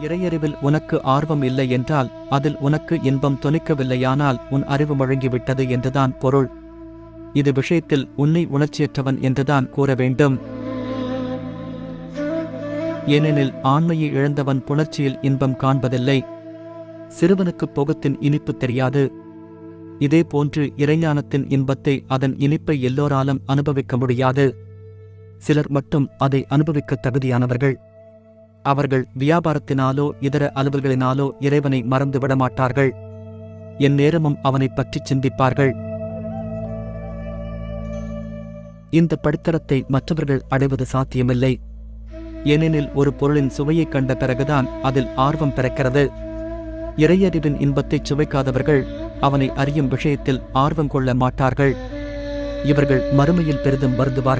இறையறிவில் உனக்கு ஆர்வம் இல்லை என்றால் அதில் உனக்கு இன்பம் தொனிக்கவில்லையானால் உன் அறிவு முழங்கிவிட்டது என்றுதான் பொருள். இது விஷயத்தில் உன்னை உணர்ச்சியற்றவன் என்றுதான் கூற வேண்டும். ஏனெனில் ஆண்மையை இழந்தவன் புணர்ச்சியில் இன்பம் காண்பதில்லை. சிறுவனுக்கு போகத்தின் இனிப்பு தெரியாது. இதே போன்று இறைஞானத்தின் இன்பத்தை, அதன் இனிப்பை எல்லோராலும் அனுபவிக்க முடியாது. சிலர் மட்டும் அதை அனுபவிக்க தகுதியானவர்கள். அவர்கள் வியாபாரத்தினாலோ இதர அலுவல்களினாலோ இறைவனை மறந்து விடமாட்டார்கள். எந்நேரமும் அவனைப் பற்றி சிந்திப்பார்கள். இந்த படித்தரத்தை மற்றவர்கள் அடைவது சாத்தியமில்லை. ஏனெனில் ஒரு பொருளின் சுவையைக் கண்ட பிறகுதான் அதில் ஆர்வம் பிறக்கிறது. இறையறிவின் இன்பத்தைச் சுவைக்காதவர்கள் அவனை அறியும் விஷயத்தில் ஆர்வம் கொள்ள மாட்டார்கள். இவர்கள் மறுமையில் பெரிதும் வருந்துவார்கள்.